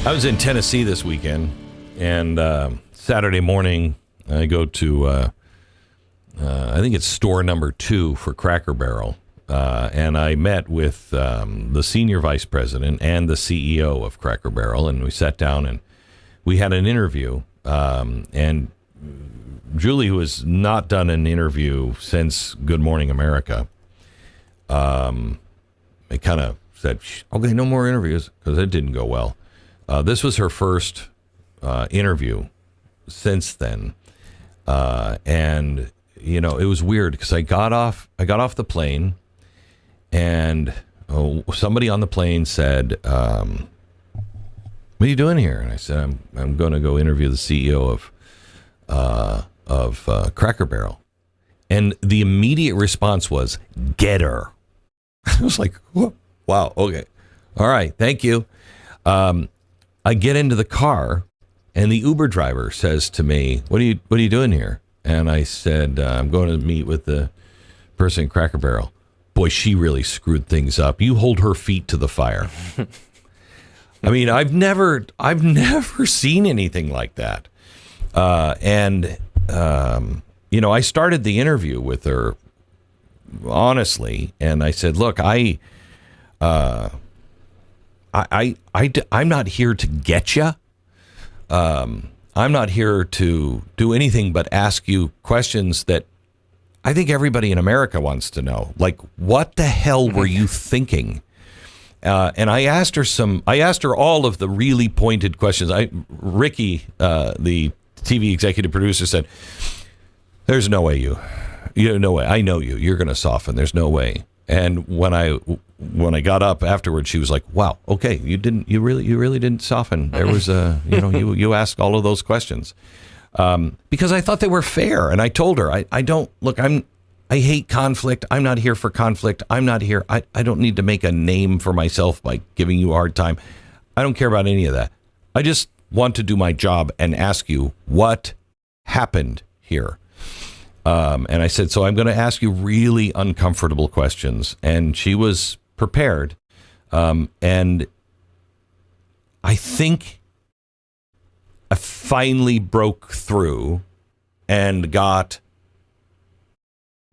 I was in Tennessee this weekend, and Saturday morning I go to, I think it's store number 2 for Cracker Barrel, and I met with the senior vice president and the CEO of Cracker Barrel, and we sat down and we had an interview, and Julie, who has not done an interview since Good Morning America, I kind of said, okay, no more interviews, because it didn't go well. This was her first interview since then, and you know, it was weird because I got off the plane, and somebody on the plane said, "What are you doing here?" And I said, "I'm going to go interview the CEO of Cracker Barrel," and the immediate response was, "Get her." I was like, "Wow, okay, all right, thank you." I get into the car, and the Uber driver says to me, "What are you doing here?" And I said, "I'm going to meet with the person at Cracker Barrel." Boy, she really screwed things up. You hold her feet to the fire. I mean, I've never seen anything like that. You know, I started the interview with her honestly, and I said, "Look, I'm not here to get you. I'm not here to do anything but ask you questions that I think everybody in America wants to know. Like, what the hell were you thinking?" And I asked her all of the really pointed questions. Ricky, the TV executive producer, said, "There's no way no way. I know you. You're going to soften. There's no way." And when I got up afterwards, she was like, "Wow, okay, you really didn't soften. There was you asked all of those questions." Because I thought they were fair. And I told her, I hate conflict. I'm not here for conflict. I'm not here. I don't need to make a name for myself by giving you a hard time. I don't care about any of that. I just want to do my job and ask you what happened here. And I said, so I'm going to ask you really uncomfortable questions. And she was prepared. And I think I finally broke through and got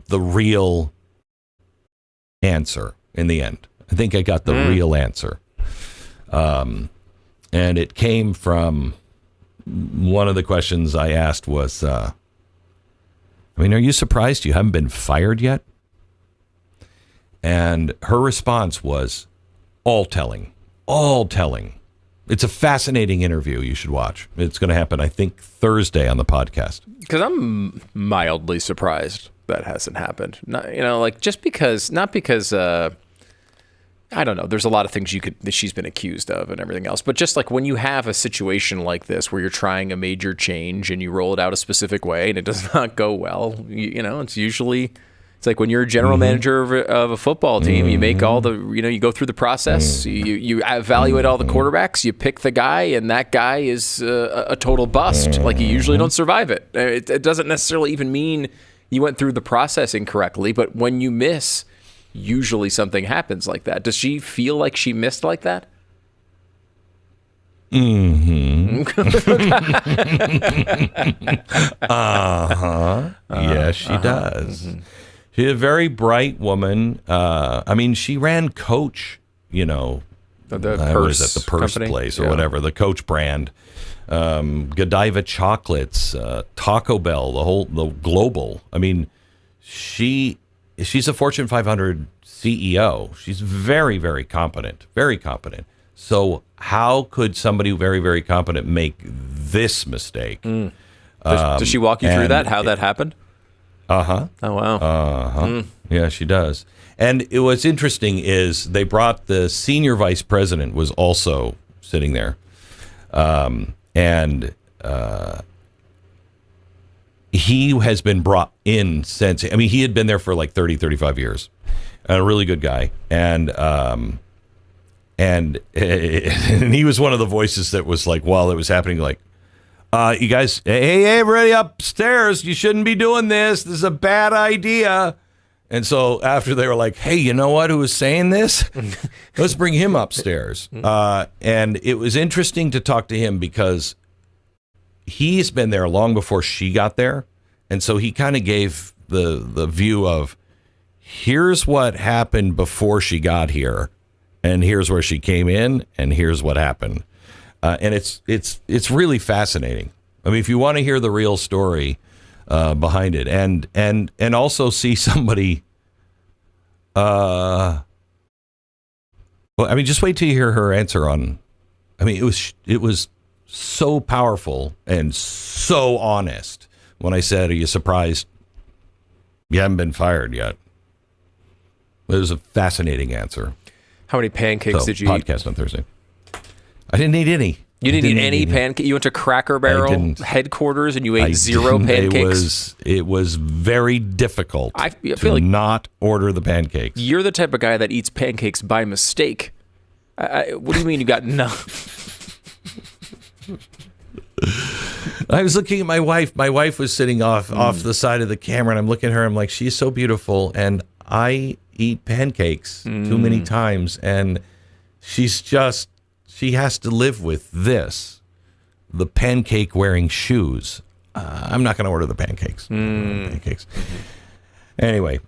the real answer in the end. I think I got the real answer. And it came from one of the questions I asked was, are you surprised you haven't been fired yet? And her response was all telling. It's a fascinating interview you should watch. It's going to happen, I think, Thursday on the podcast. Because I'm mildly surprised that hasn't happened. Not because I don't know. There's a lot of things that she's been accused of and everything else. But just like when you have a situation like this where you're trying a major change and you roll it out a specific way and it does not go well, it's like when you're a general manager of a football team, you make all the, you go through the process, you evaluate all the quarterbacks, you pick the guy, and that guy is a total bust. Like, you usually don't survive it. It doesn't necessarily even mean you went through the process incorrectly, but when you miss, usually something happens like that. Does she feel like she missed like that? Yes, she does. She's a very bright woman. She ran Coach, the Purse place or whatever, the Coach brand. Godiva chocolates, Taco Bell, the global. She's a Fortune 500 CEO. She's very, very competent, very competent. So how could somebody very, very competent make this mistake? Does she walk you through that, how that happened? Uh-huh. Oh, wow. Yeah, she does. And what's interesting is they brought the senior vice president was also sitting there. He has been brought in since, he had been there for like 30, 35 years. A really good guy. And he was one of the voices that was like, while it was happening, like, you guys, hey, everybody upstairs, you shouldn't be doing this. This is a bad idea. And so after they were like, hey, you know what, who was saying this? Let's bring him upstairs. And it was interesting to talk to him because he's been there long before she got there. And so he kind of gave the view of, here's what happened before she got here, and here's where she came in, and here's what happened. And it's really fascinating. I mean, if you want to hear the real story behind it, and also see somebody, well, I mean, just wait till you hear her answer on. I mean, it was so powerful and so honest when I said, "Are you surprised you haven't been fired yet?" It was a fascinating answer. How many pancakes did you eat? Podcast on Thursday. I didn't eat any. You didn't eat any pancakes? You went to Cracker Barrel headquarters and you ate zero pancakes? It was very difficult I feel to like not order the pancakes. You're the type of guy that eats pancakes by mistake. What do you mean you got none? I was looking at my wife. My wife was sitting off the side of the camera, and I'm looking at her. I'm like, she's so beautiful, and I eat pancakes too many times, and she has to live with this, the pancake wearing shoes. I'm not going to order the pancakes. Anyway,